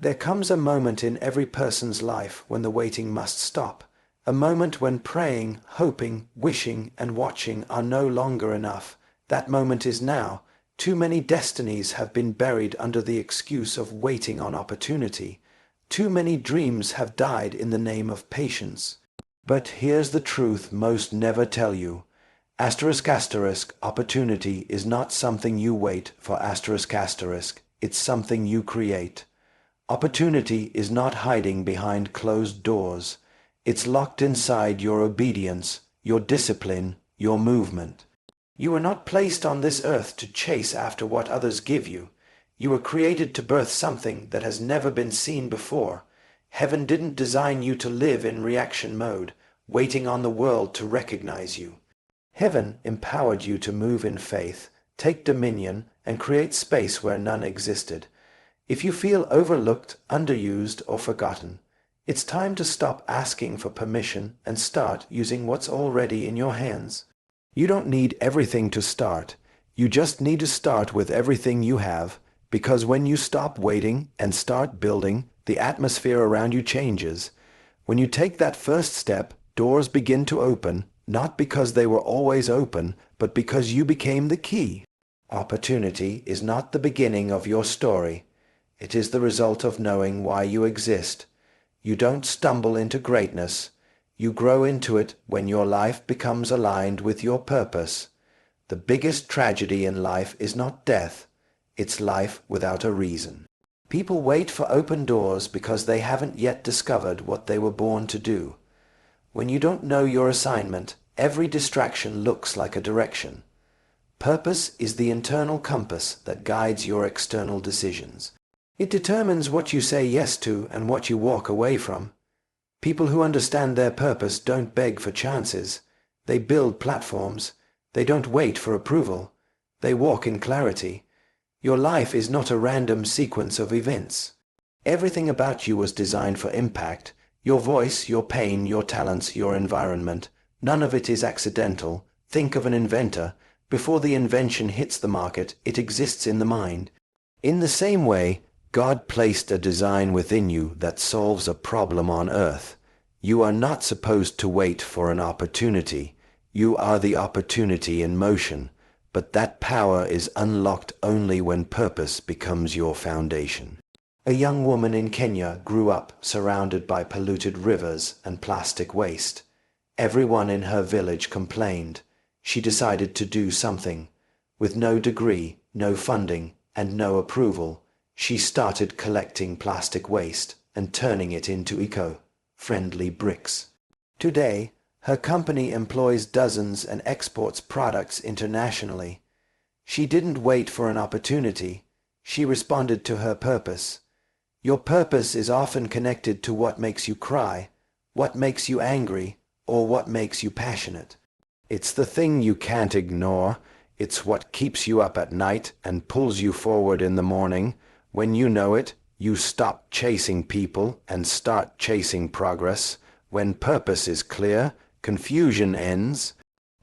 There comes a moment in every person's life when the waiting must stop, a moment when praying, hoping, wishing, and watching are no longer enough. That moment is now. Too many destinies have been buried under the excuse of waiting on opportunity. Too many dreams have died in the name of patience. But here's the truth most never tell you. Opportunity is not something you wait for it's something you create. Opportunity is not hiding behind closed doors. It's locked inside your obedience, your discipline, your movement. You were not placed on this earth to chase after what others give you. You were created to birth something that has never been seen before. Heaven didn't design you to live in reaction mode, waiting on the world to recognize you. Heaven empowered you to move in faith, take dominion, and create space where none existed. If you feel overlooked, underused, or forgotten, it's time to stop asking for permission and start using what's already in your hands. You don't need everything to start. You just need to start with everything you have, because when you stop waiting and start building, the atmosphere around you changes. When you take that first step, doors begin to open, not because they were always open, but because you became the key. Opportunity is not the beginning of your story. It is the result of knowing why you exist. You don't stumble into greatness. You grow into it when your life becomes aligned with your purpose. The biggest tragedy in life is not death. It's life without a reason. People wait for open doors because they haven't yet discovered what they were born to do. When you don't know your assignment, every distraction looks like a direction. Purpose is the internal compass that guides your external decisions. It determines what you say yes to and what you walk away from. People who understand their purpose don't beg for chances. They build platforms. They don't wait for approval. They walk in clarity. Your life is not a random sequence of events. Everything about you was designed for impact. Your voice, your pain, your talents, your environment. None of it is accidental. Think of an inventor. Before the invention hits the market, it exists in the mind. In the same way, God placed a design within you that solves a problem on earth. You are not supposed to wait for an opportunity. You are the opportunity in motion, but that power is unlocked only when purpose becomes your foundation. A young woman in Kenya grew up surrounded by polluted rivers and plastic waste. Everyone in her village complained. She decided to do something. With no degree, no funding, and no approval, she started collecting plastic waste and turning it into eco-friendly bricks. Today, her company employs dozens and exports products internationally. She didn't wait for an opportunity. She responded to her purpose. Your purpose is often connected to what makes you cry, what makes you angry, or what makes you passionate. It's the thing you can't ignore. It's what keeps you up at night and pulls you forward in the morning. When you know it, you stop chasing people and start chasing progress. When purpose is clear, confusion ends.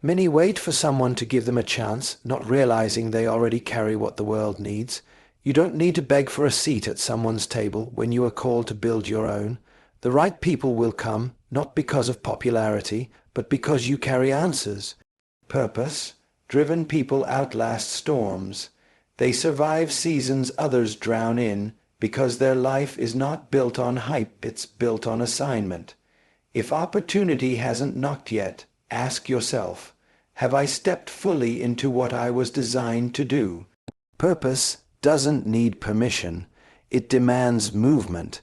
Many wait for someone to give them a chance, not realizing they already carry what the world needs. You don't need to beg for a seat at someone's table when you are called to build your own. The right people will come, not because of popularity, but because you carry answers. Purpose-driven people outlast storms. They survive seasons others drown in because their life is not built on hype, it's built on assignment. If opportunity hasn't knocked yet, ask yourself, have I stepped fully into what I was designed to do? Purpose doesn't need permission. It demands movement.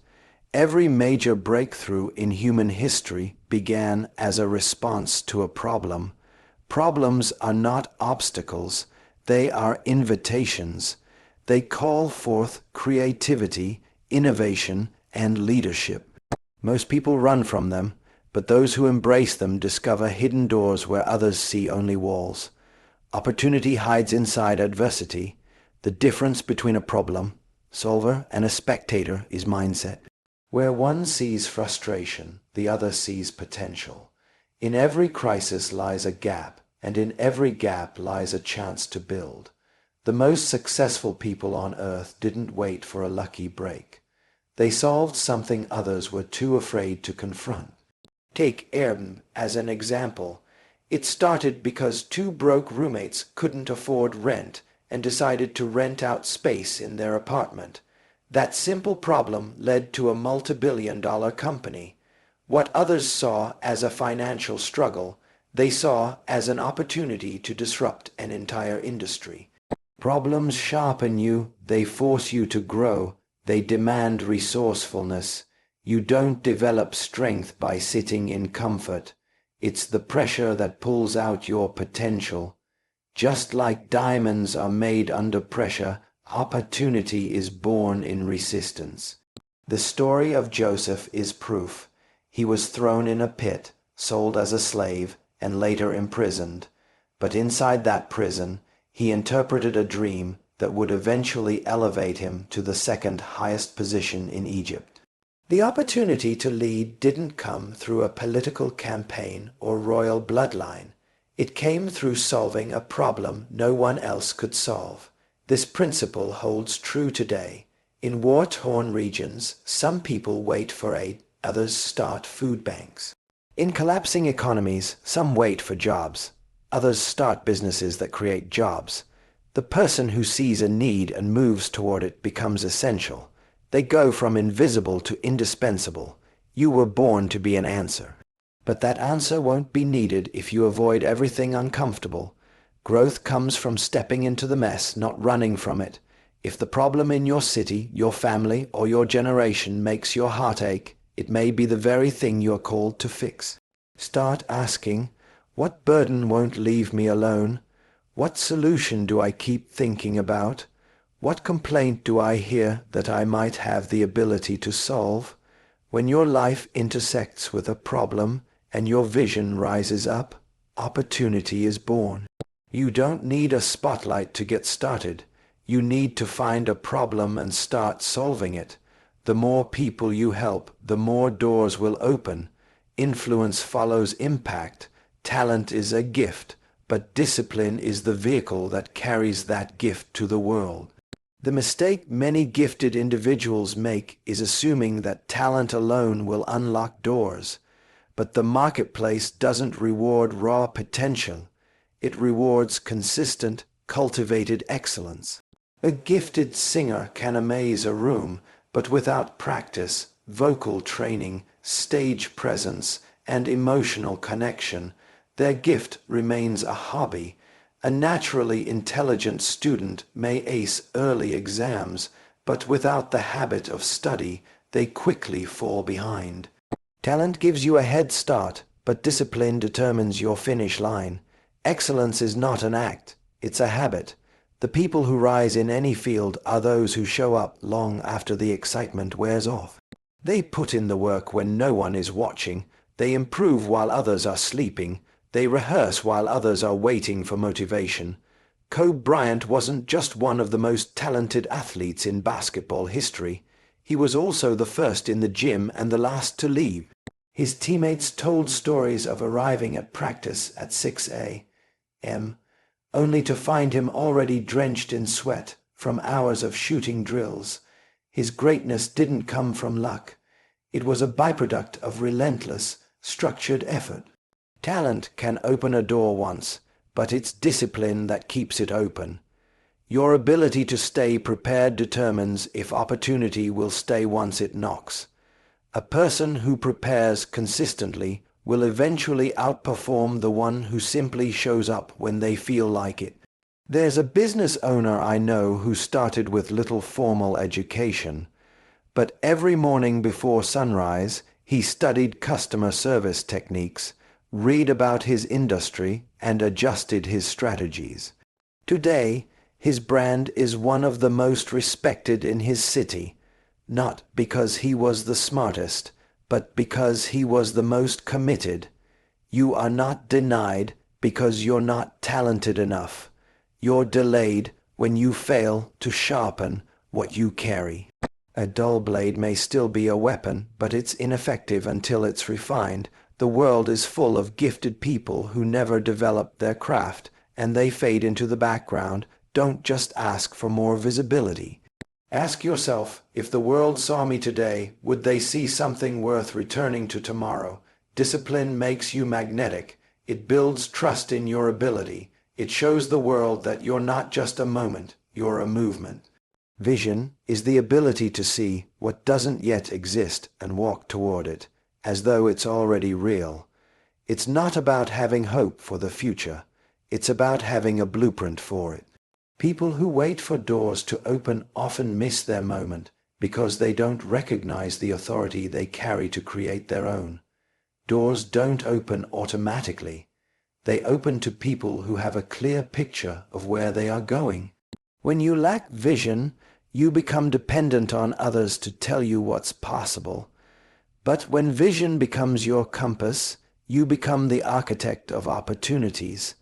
Every major breakthrough in human history began as a response to a problem. Problems are not obstacles. They are invitations. They call forth creativity, innovation, and leadership. Most people run from them, but those who embrace them discover hidden doors where others see only walls. Opportunity hides inside adversity. The difference between a problem solver and a spectator is mindset. Where one sees frustration, the other sees potential. In every crisis lies a gap, and in every gap lies a chance to build. The most successful people on earth didn't wait for a lucky break. They solved something others were too afraid to confront. Take Airbnb as an example. It started because two broke roommates couldn't afford rent and decided to rent out space in their apartment. That simple problem led to a multi-billion-dollar company. What others saw as a financial struggle, they saw as an opportunity to disrupt an entire industry. Problems sharpen you, they force you to grow, they demand resourcefulness. You don't develop strength by sitting in comfort. It's the pressure that pulls out your potential. Just like diamonds are made under pressure, opportunity is born in resistance. The story of Joseph is proof. He was thrown in a pit, sold as a slave, and later imprisoned. But inside that prison, he interpreted a dream that would eventually elevate him to the second highest position in Egypt. The opportunity to lead didn't come through a political campaign or royal bloodline. It came through solving a problem no one else could solve. This principle holds true today. In war-torn regions, some people wait for aid, others start food banks. In collapsing economies, some wait for jobs. Others start businesses that create jobs. The person who sees a need and moves toward it becomes essential. They go from invisible to indispensable. You were born to be an answer. But that answer won't be needed if you avoid everything uncomfortable. Growth comes from stepping into the mess, not running from it. If the problem in your city, your family, or your generation makes your heart ache, it may be the very thing you're called to fix. Start asking, what burden won't leave me alone? What solution do I keep thinking about? What complaint do I hear that I might have the ability to solve? When your life intersects with a problem and your vision rises up, opportunity is born. You don't need a spotlight to get started. You need to find a problem and start solving it. The more people you help, the more doors will open. Influence follows impact. Talent is a gift, but discipline is the vehicle that carries that gift to the world. The mistake many gifted individuals make is assuming that talent alone will unlock doors. But the marketplace doesn't reward raw potential. It rewards consistent, cultivated excellence. A gifted singer can amaze a room, but without practice, vocal training, stage presence, and emotional connection, their gift remains a hobby. A naturally intelligent student may ace early exams, but without the habit of study, they quickly fall behind. Talent gives you a head start, but discipline determines your finish line. Excellence is not an act, it's a habit. The people who rise in any field are those who show up long after the excitement wears off. They put in the work when no one is watching. They improve while others are sleeping. They rehearse while others are waiting for motivation. Kobe Bryant wasn't just one of the most talented athletes in basketball history. He was also the first in the gym and the last to leave. His teammates told stories of arriving at practice at 6 a.m., only to find him already drenched in sweat from hours of shooting drills. His greatness didn't come from luck. It was a byproduct of relentless, structured effort. Talent can open a door once, but it's discipline that keeps it open. Your ability to stay prepared determines if opportunity will stay once it knocks. A person who prepares consistently will eventually outperform the one who simply shows up when they feel like it. There's a business owner I know who started with little formal education, but every morning before sunrise he studied customer service techniques, read about his industry, and adjusted his strategies. Today, his brand is one of the most respected in his city, not because he was the smartest, but because he was the most committed. You are not denied because you're not talented enough. You're delayed when you fail to sharpen what you carry. A dull blade may still be a weapon, but it's ineffective until it's refined. The world is full of gifted people who never develop their craft, and they fade into the background. Don't just ask for more visibility. Ask yourself, if the world saw me today, would they see something worth returning to tomorrow? Discipline makes you magnetic. It builds trust in your ability. It shows the world that you're not just a moment, you're a movement. Vision is the ability to see what doesn't yet exist and walk toward it, as though it's already real. It's not about having hope for the future. It's about having a blueprint for it. People who wait for doors to open often miss their moment because they don't recognize the authority they carry to create their own. Doors don't open automatically. They open to people who have a clear picture of where they are going. When you lack vision, you become dependent on others to tell you what's possible. But when vision becomes your compass, you become the architect of opportunities.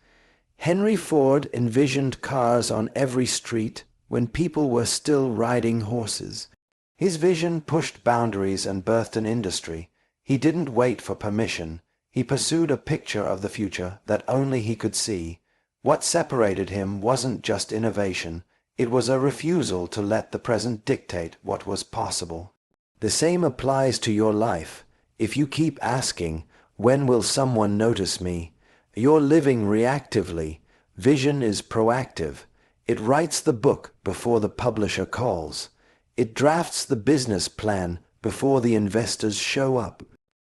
Henry Ford envisioned cars on every street when people were still riding horses. His vision pushed boundaries and birthed an industry. He didn't wait for permission. He pursued a picture of the future that only he could see. What separated him wasn't just innovation. It was a refusal to let the present dictate what was possible. The same applies to your life. If you keep asking, "When will someone notice me?" you're living reactively. Vision is proactive. It writes the book before the publisher calls. It drafts the business plan before the investors show up.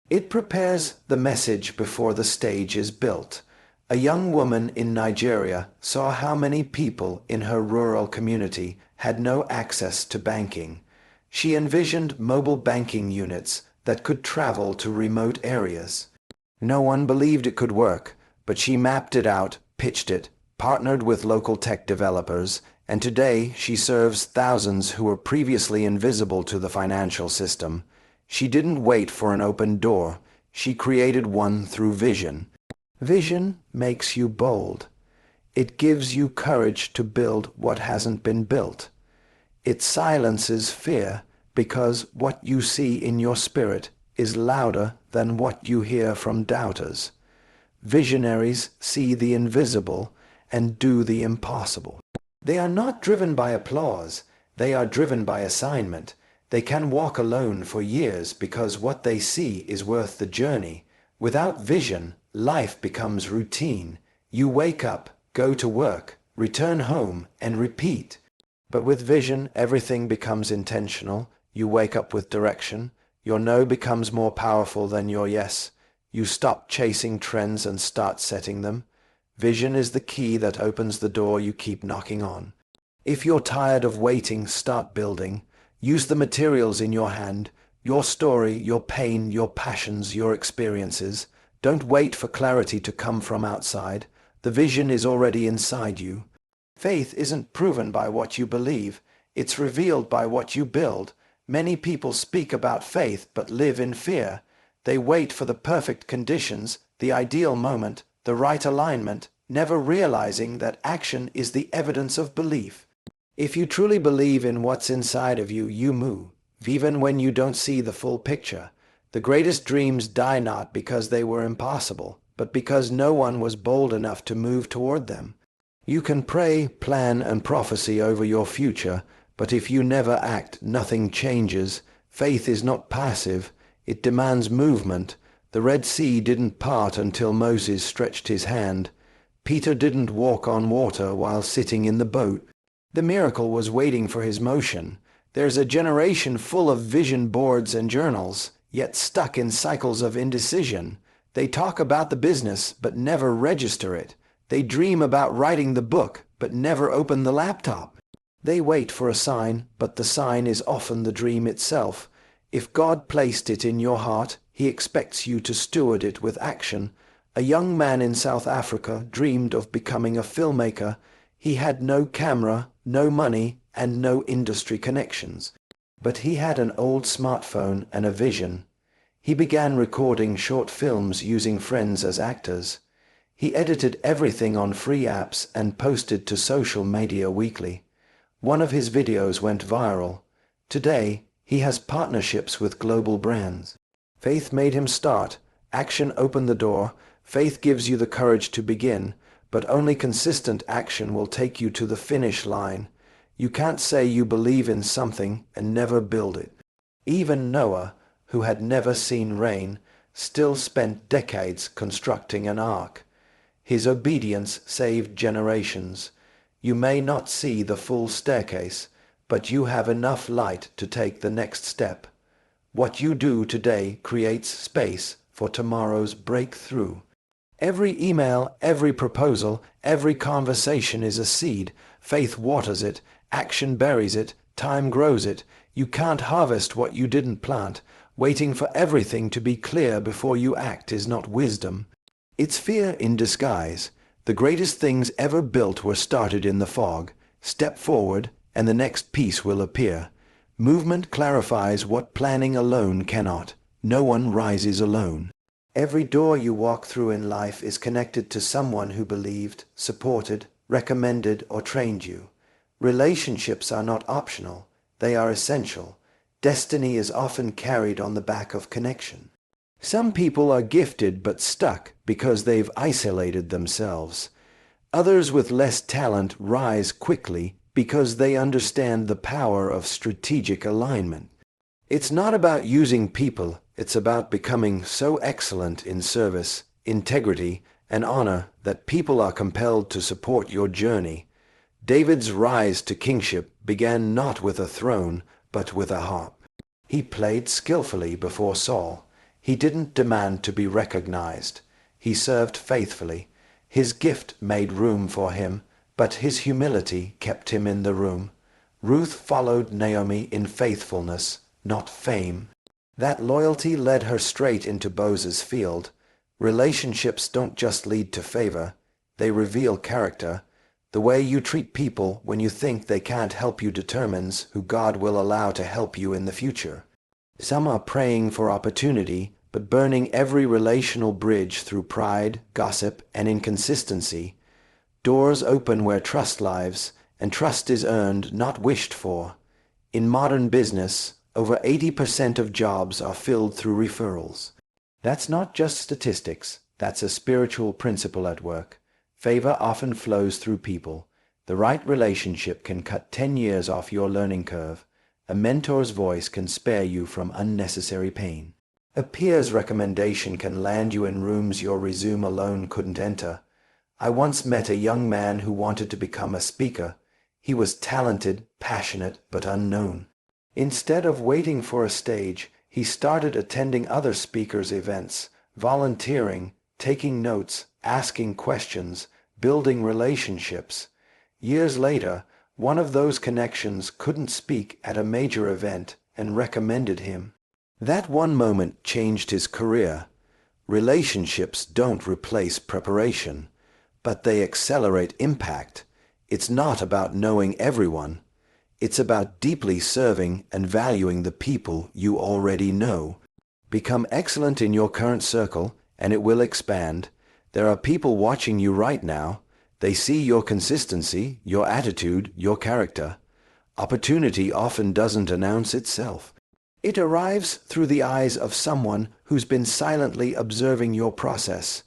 It prepares the message before the stage is built. A young woman in Nigeria saw how many people in her rural community had no access to banking. She envisioned mobile banking units that could travel to remote areas. No one believed it could work, but she mapped it out, pitched it, partnered with local tech developers, and today she serves thousands who were previously invisible to the financial system. She didn't wait for an open door. She created one through vision. Vision makes you bold. It gives you courage to build what hasn't been built. It silences fear because what you see in your spirit is louder than what you hear from doubters. Visionaries see the invisible and do the impossible. They are not driven by applause. They are driven by assignment. They can walk alone for years because what they see is worth the journey. Without vision, life becomes routine. You wake up, go to work, return home, and repeat. But with vision, everything becomes intentional. You wake up with direction. Your no becomes more powerful than your yes. You stop chasing trends and start setting them. Vision is the key that opens the door you keep knocking on. If you're tired of waiting, start building. Use the materials in your hand, your story, your pain, your passions, your experiences. Don't wait for clarity to come from outside. The vision is already inside you. Faith isn't proven by what you believe. It's revealed by what you build. Many people speak about faith but live in fear. They wait for the perfect conditions, the ideal moment, the right alignment, never realizing that action is the evidence of belief. If you truly believe in what's inside of you, you move, even when you don't see the full picture. The greatest dreams die not because they were impossible, but because no one was bold enough to move toward them. You can pray, plan, and prophecy over your future, but if you never act, nothing changes. Faith is not passive. It demands movement. The Red Sea didn't part until Moses stretched his hand. Peter didn't walk on water while sitting in the boat. The miracle was waiting for his motion. There's a generation full of vision boards and journals, yet stuck in cycles of indecision. They talk about the business, but never register it. They dream about writing the book, but never open the laptop. They wait for a sign, but the sign is often the dream itself. If God placed it in your heart, He expects you to steward it with action. A young man in South Africa dreamed of becoming a filmmaker. He had no camera, no money, and no industry connections. But he had an old smartphone and a vision. He began recording short films using friends as actors. He edited everything on free apps and posted to social media weekly. One of his videos went viral. Today, he has partnerships with global brands. Faith made him start. Action opened the door. Faith gives you the courage to begin, but only consistent action will take you to the finish line. You can't say you believe in something and never build it. Even Noah, who had never seen rain, still spent decades constructing an ark. His obedience saved generations. You may not see the full staircase, but you have enough light to take the next step. What you do today creates space for tomorrow's breakthrough. Every email, every proposal, every conversation is a seed. Faith waters it, action buries it, time grows it. You can't harvest what you didn't plant. Waiting for everything to be clear before you act is not wisdom. It's fear in disguise. The greatest things ever built were started in the fog. Step forward, and the next piece will appear. Movement clarifies what planning alone cannot. No one rises alone. Every door you walk through in life is connected to someone who believed, supported, recommended, or trained you. Relationships are not optional. They are essential. Destiny is often carried on the back of connection. Some people are gifted but stuck because they've isolated themselves. Others with less talent rise quickly because they understand the power of strategic alignment. It's not about using people, it's about becoming so excellent in service, integrity, and honor that people are compelled to support your journey. David's rise to kingship began not with a throne, but with a harp. He played skillfully before Saul. He didn't demand to be recognized. He served faithfully. His gift made room for him, but his humility kept him in the room. Ruth followed Naomi in faithfulness, not fame. That loyalty led her straight into Boaz's field. Relationships don't just lead to favor, they reveal character. The way you treat people when you think they can't help you determines who God will allow to help you in the future. Some are praying for opportunity, but burning every relational bridge through pride, gossip, and inconsistency. Doors open where trust lives, and trust is earned, not wished for. In modern business, over 80% of jobs are filled through referrals. That's not just statistics, that's a spiritual principle at work. Favor often flows through people. The right relationship can cut 10 years off your learning curve. A mentor's voice can spare you from unnecessary pain. A peer's recommendation can land you in rooms your resume alone couldn't enter. I once met a young man who wanted to become a speaker. He was talented, passionate, but unknown. Instead of waiting for a stage, he started attending other speakers' events, volunteering, taking notes, asking questions, building relationships. Years later, one of those connections couldn't speak at a major event and recommended him. That one moment changed his career. Relationships don't replace preparation, but they accelerate impact. It's not about knowing everyone. It's about deeply serving and valuing the people you already know. Become excellent in your current circle, and it will expand. There are people watching you right now. They see your consistency, your attitude, your character. Opportunity often doesn't announce itself. It arrives through the eyes of someone who's been silently observing your process.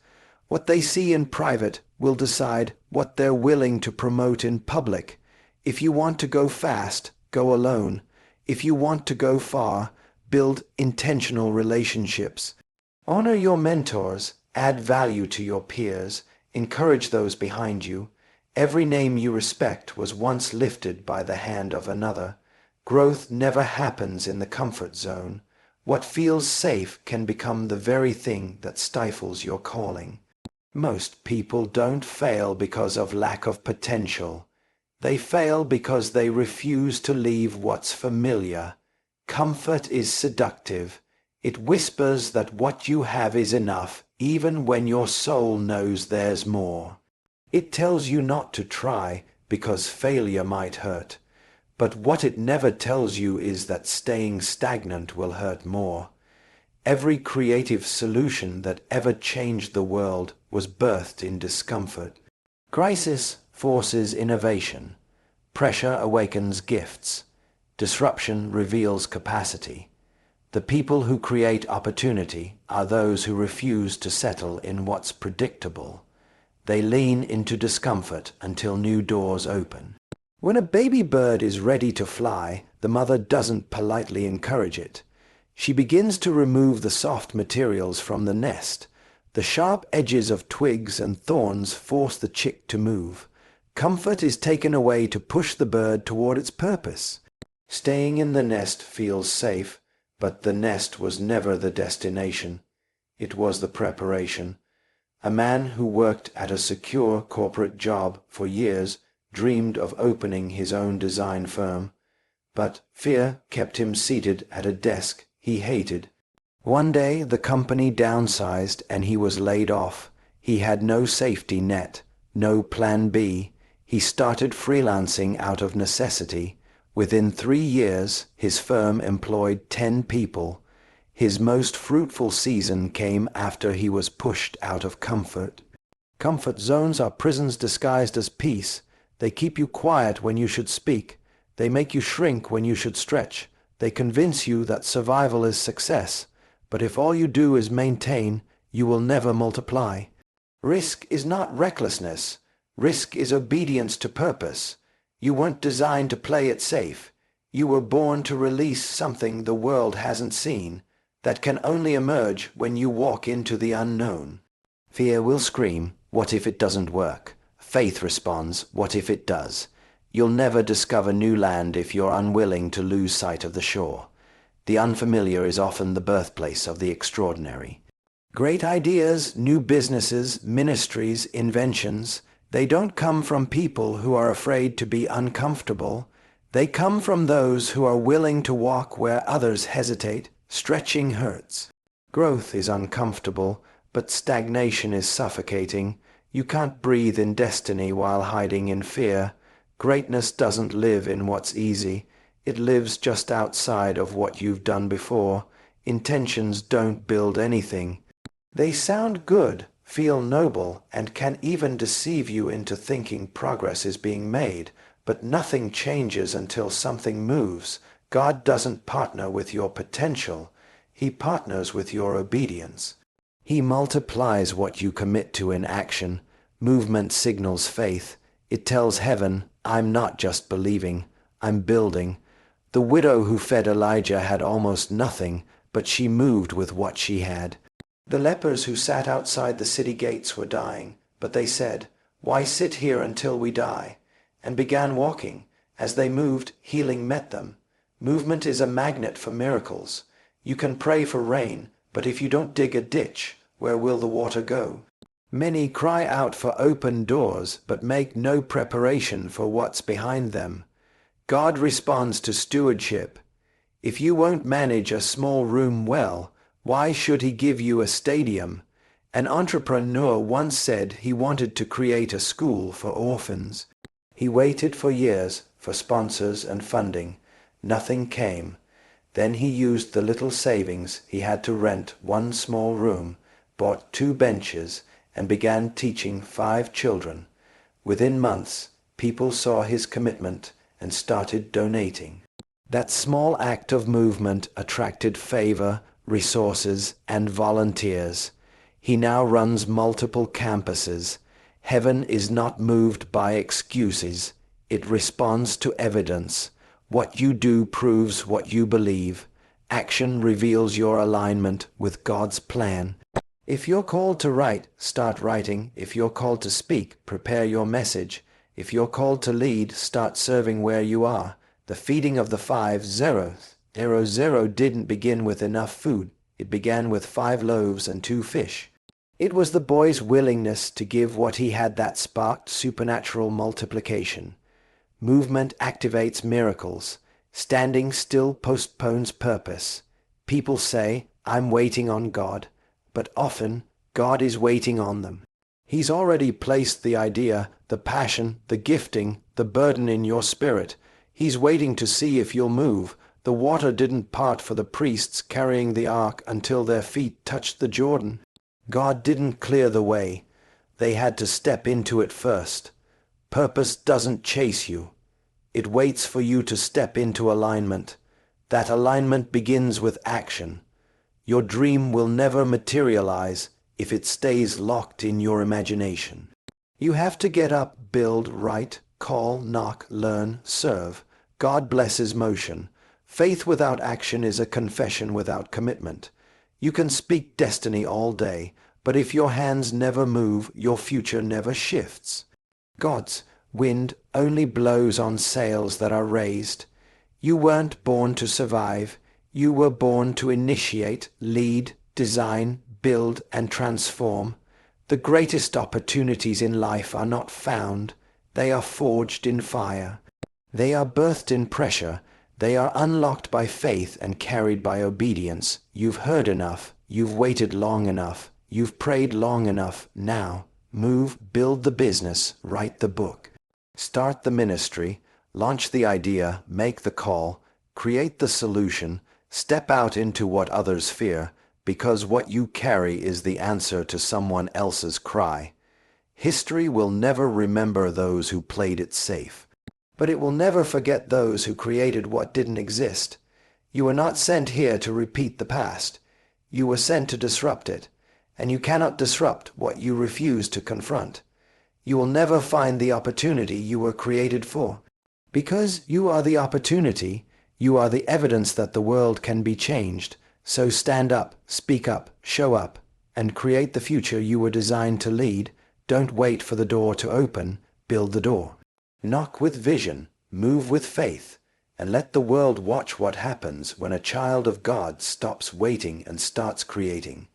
What they see in private will decide what they're willing to promote in public. If you want to go fast, go alone. If you want to go far, build intentional relationships. Honor your mentors, add value to your peers, encourage those behind you. Every name you respect was once lifted by the hand of another. Growth never happens in the comfort zone. What feels safe can become the very thing that stifles your calling. Most people don't fail because of lack of potential. They fail because they refuse to leave what's familiar. Comfort is seductive. It whispers that what you have is enough, even when your soul knows there's more. It tells you not to try because failure might hurt. But what it never tells you is that staying stagnant will hurt more. Every creative solution that ever changed the world was birthed in discomfort. Crisis forces innovation. Pressure awakens gifts. Disruption reveals capacity. The people who create opportunity are those who refuse to settle in what's predictable. They lean into discomfort until new doors open. When a baby bird is ready to fly, the mother doesn't politely encourage it. She begins to remove the soft materials from the nest. The sharp edges of twigs and thorns force the chick to move. Comfort is taken away to push the bird toward its purpose. Staying in the nest feels safe, but the nest was never the destination. It was the preparation. A man who worked at a secure corporate job for years dreamed of opening his own design firm, but fear kept him seated at a desk he hated. One day the company downsized and he was laid off. He had no safety net, no plan B. He started freelancing out of necessity. Within 3 years, his firm employed 10 people. His most fruitful season came after he was pushed out of comfort. Comfort zones are prisons disguised as peace. They keep you quiet when you should speak. They make you shrink when you should stretch. They convince you that survival is success. But if all you do is maintain, you will never multiply. Risk is not recklessness. Risk is obedience to purpose. You weren't designed to play it safe. You were born to release something the world hasn't seen, that can only emerge when you walk into the unknown. Fear will scream, "What if it doesn't work?" Faith responds, "What if it does?" You'll never discover new land if you're unwilling to lose sight of the shore. The unfamiliar is often the birthplace of the extraordinary. Great ideas, new businesses, ministries, inventions, they don't come from people who are afraid to be uncomfortable. They come from those who are willing to walk where others hesitate. Stretching hurts. Growth is uncomfortable, but stagnation is suffocating. You can't breathe in destiny while hiding in fear. Greatness doesn't live in what's easy. It lives just outside of what you've done before. Intentions don't build anything. They sound good, feel noble, and can even deceive you into thinking progress is being made, but nothing changes until something moves. God doesn't partner with your potential. He partners with your obedience. He multiplies what you commit to in action. Movement signals faith. It tells heaven, "I'm not just believing, I'm building." The widow who fed Elijah had almost nothing, but she moved with what she had. The lepers who sat outside the city gates were dying, but they said, "Why sit here until we die?" and began walking. As they moved, healing met them. Movement is a magnet for miracles. You can pray for rain, but if you don't dig a ditch, where will the water go? Many cry out for open doors, but make no preparation for what's behind them. God responds to stewardship. If you won't manage a small room well, why should he give you a stadium? An entrepreneur once said he wanted to create a school for orphans. He waited for years for sponsors and funding. Nothing came. Then he used the little savings he had to rent one small room, bought 2 benches, and began teaching 5 children. Within months, people saw his commitment and started donating. That small act of movement attracted favor, resources, and volunteers. He now runs multiple campuses. Heaven is not moved by excuses. It responds to evidence. What you do proves what you believe. Action reveals your alignment with God's plan. If you're called to write, start writing. If you're called to speak, prepare your message. If you're called to lead, start serving where you are. The feeding of the 5 zeros. Zero didn't begin with enough food. It began with 5 loaves and 2 fish. It was the boy's willingness to give what he had that sparked supernatural multiplication. Movement activates miracles. Standing still postpones purpose. People say, "I'm waiting on God," but often God is waiting on them. He's already placed the idea, the passion, the gifting, the burden in your spirit. He's waiting to see if you'll move. The water didn't part for the priests carrying the ark until their feet touched the Jordan. God didn't clear the way. They had to step into it first. Purpose doesn't chase you. It waits for you to step into alignment. That alignment begins with action. Your dream will never materialize if it stays locked in your imagination. You have to get up, build, write, Call, knock, learn, serve. God blesses motion. Faith without action is a confession without commitment. You can speak destiny all day, but if your hands never move, your future never shifts. God's wind only blows on sails that are raised. You weren't born to survive. You were born to initiate, lead, design, build, and transform. The greatest opportunities in life are not found. They are forged in fire. They are birthed in pressure. They are unlocked by faith and carried by obedience. You've heard enough. You've waited long enough. You've prayed long enough. Now, move, build the business, write the book. Start the ministry, launch the idea, make the call, create the solution, step out into what others fear, because what you carry is the answer to someone else's cry. History will never remember those who played it safe, but it will never forget those who created what didn't exist. You were not sent here to repeat the past. You were sent to disrupt it, and you cannot disrupt what you refuse to confront. You will never find the opportunity you were created for. Because you are the opportunity, you are the evidence that the world can be changed. So stand up, speak up, show up, and create the future you were designed to lead. Don't wait for the door to open, build the door. Knock with vision, move with faith, and let the world watch what happens when a child of God stops waiting and starts creating.